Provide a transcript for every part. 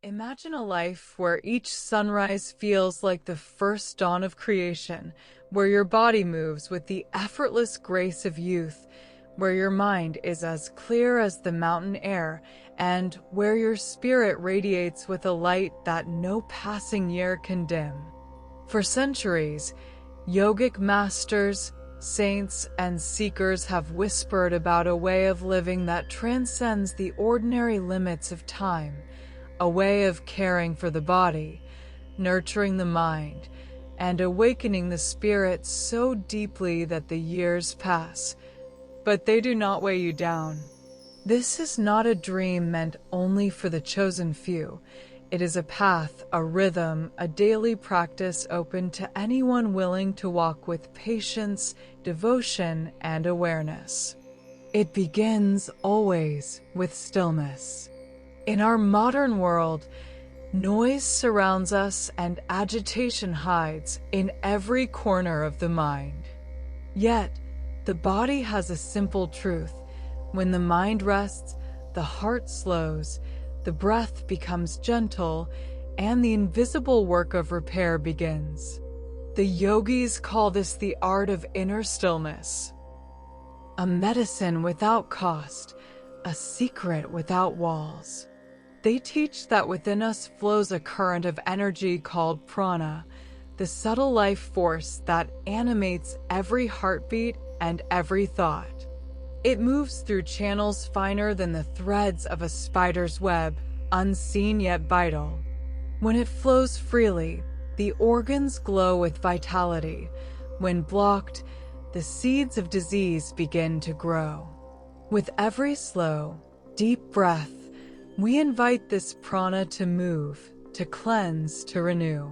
Imagine a life where each sunrise feels like the first dawn of creation, where your body moves with the effortless grace of youth, where your mind is as clear as the mountain air, and where your spirit radiates with a light that no passing year can dim. For centuries, yogic masters, saints, and seekers have whispered about a way of living that transcends the ordinary limits of time, a way of caring for the body, nurturing the mind, and awakening the spirit so deeply that the years pass, but they do not weigh you down. This is not a dream meant only for the chosen few. It is a path, a rhythm, a daily practice open to anyone willing to walk with patience, devotion, and awareness. It begins always with stillness. In our modern world, noise surrounds us and agitation hides in every corner of the mind. Yet, the body has a simple truth. When the mind rests, the heart slows, the breath becomes gentle, and the invisible work of repair begins. The yogis call this the art of inner stillness, a medicine without cost, a secret without walls. They teach that within us flows a current of energy called prana, the subtle life force that animates every heartbeat and every thought. It moves through channels finer than the threads of a spider's web, unseen yet vital. When it flows freely, the organs glow with vitality. When blocked, the seeds of disease begin to grow. With every slow, deep breath, we invite this prana to move, to cleanse, to renew.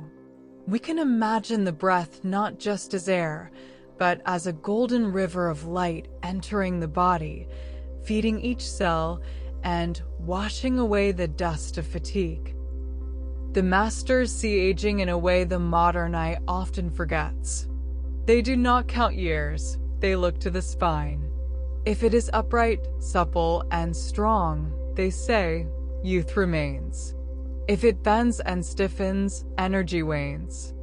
We can imagine the breath not just as air, but as a golden river of light entering the body, feeding each cell and washing away the dust of fatigue. The masters see aging in a way the modern eye often forgets. They do not count years, they look to the spine. If it is upright, supple, and strong, they say, youth remains. If it bends and stiffens, energy wanes.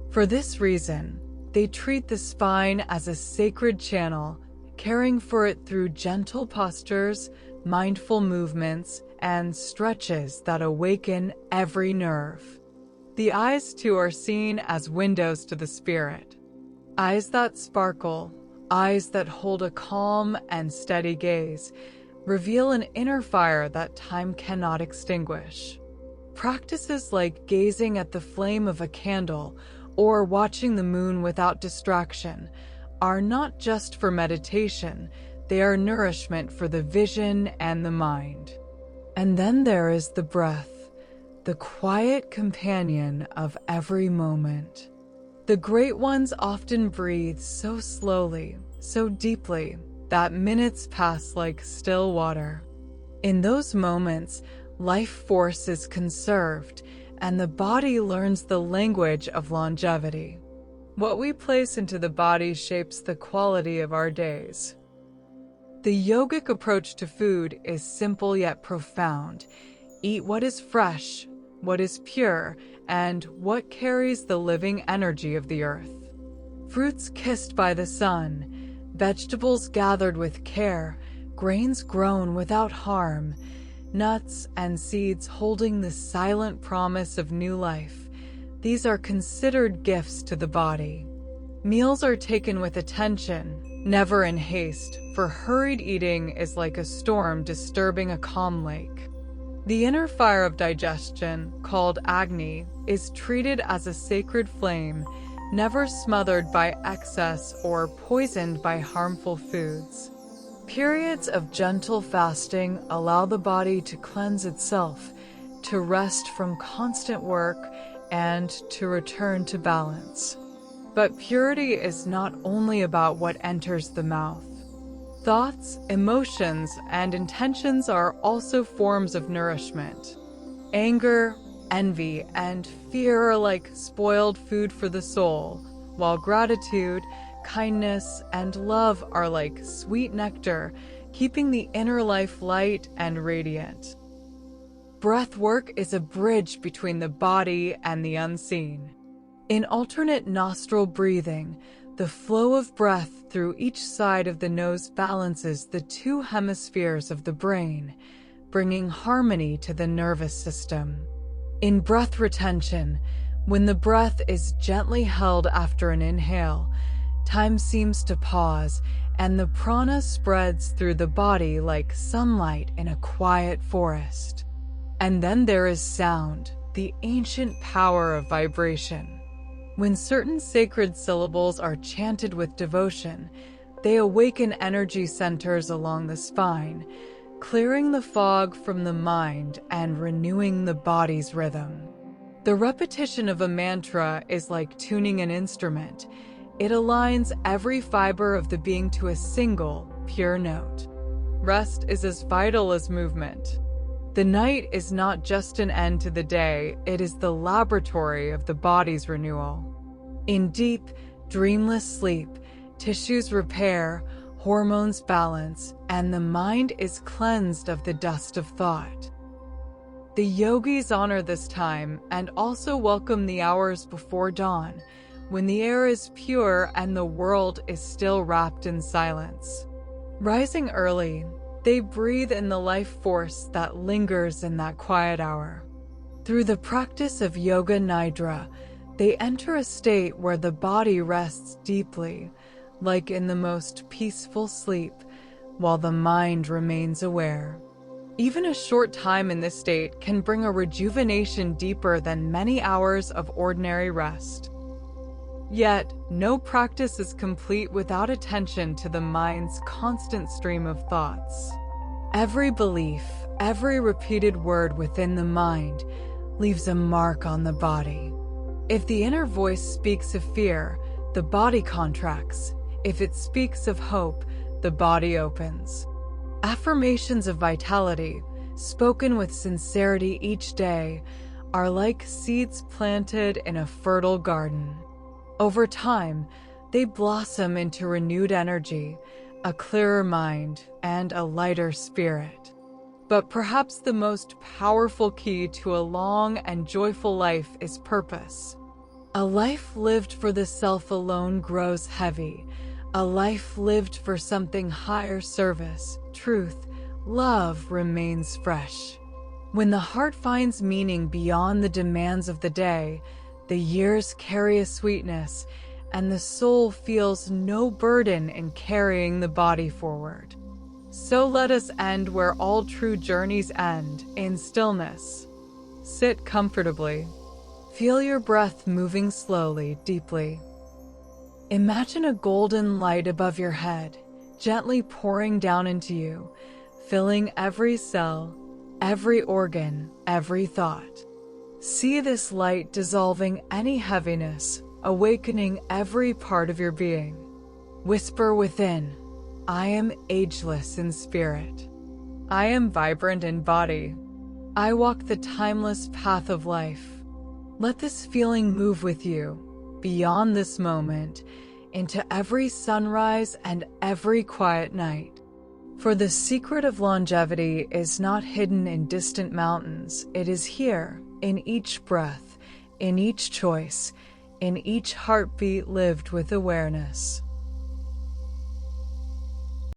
For this reason, they treat the spine as a sacred channel, caring for it through gentle postures, mindful movements, and stretches that awaken every nerve. The eyes, too, are seen as windows to the spirit. Eyes that sparkle, eyes that hold a calm and steady gaze, reveal an inner fire that time cannot extinguish. Practices like gazing at the flame of a candle or watching the moon without distraction are not just for meditation, they are nourishment for the vision and the mind. And then there is the breath, the quiet companion of every moment. The great ones often breathe so slowly, so deeply, that minutes pass like still water. In those moments, life force is conserved, and the body learns the language of longevity. What we place into the body shapes the quality of our days. The yogic approach to food is simple yet profound. Eat what is fresh, what is pure, and what carries the living energy of the earth. Fruits kissed by the sun, vegetables gathered with care, grains grown without harm, nuts and seeds holding the silent promise of new life. These are considered gifts to the body. Meals are taken with attention, never in haste, for hurried eating is like a storm disturbing a calm lake. The inner fire of digestion, called Agni, is treated as a sacred flame, never smothered by excess or poisoned by harmful foods. Periods of gentle fasting allow the body to cleanse itself, to rest from constant work, and to return to balance. But purity is not only about what enters the mouth. Thoughts, emotions, and intentions are also forms of nourishment. Anger, envy, and fear are like spoiled food for the soul, while gratitude, kindness, and love are like sweet nectar, keeping the inner life light and radiant. breath work is a bridge between the body and the unseen. In alternate nostril breathing, the flow of breath through each side of the nose balances the two hemispheres of the brain, bringing harmony to the nervous system. In breath retention, when the breath is gently held after an inhale, time seems to pause and the prana spreads through the body like sunlight in a quiet forest. And then there is sound, the ancient power of vibration. When certain sacred syllables are chanted with devotion, they awaken energy centers along the spine, clearing the fog from the mind and renewing the body's rhythm. The repetition of a mantra is like tuning an instrument. It aligns every fiber of the being to a single, pure note. Rest is as vital as movement. The night is not just an end to the day, it is the laboratory of the body's renewal. In deep, dreamless sleep, tissues repair, hormones balance, and the mind is cleansed of the dust of thought. The yogis honor this time and also welcome the hours before dawn, when the air is pure and the world is still wrapped in silence. Rising early, they breathe in the life force that lingers in that quiet hour. Through the practice of yoga nidra, they enter a state where the body rests deeply, like in the most peaceful sleep, while the mind remains aware. Even a short time in this state can bring a rejuvenation deeper than many hours of ordinary rest. Yet, no practice is complete without attention to the mind's constant stream of thoughts. Every belief, every repeated word within the mind leaves a mark on the body. If the inner voice speaks of fear, the body contracts. If it speaks of hope, the body opens. Affirmations of vitality, spoken with sincerity each day, are like seeds planted in a fertile garden. Over time, they blossom into renewed energy, a clearer mind, and a lighter spirit. But perhaps the most powerful key to a long and joyful life is purpose. A life lived for the self alone grows heavy. A life lived for something higher, service, truth, love, remains fresh. When the heart finds meaning beyond the demands of the day, the years carry a sweetness, and the soul feels no burden in carrying the body forward. So let us end where all true journeys end, in stillness. Sit comfortably. Feel your breath moving slowly, deeply. Imagine a golden light above your head, gently pouring down into you, filling every cell, every organ, every thought. See this light dissolving any heaviness, awakening every part of your being. Whisper within, I am ageless in spirit. I am vibrant in body. I walk the timeless path of life. Let this feeling move with you, beyond this moment, into every sunrise and every quiet night. For the secret of longevity is not hidden in distant mountains. It is here, in each breath, in each choice, in each heartbeat lived with awareness.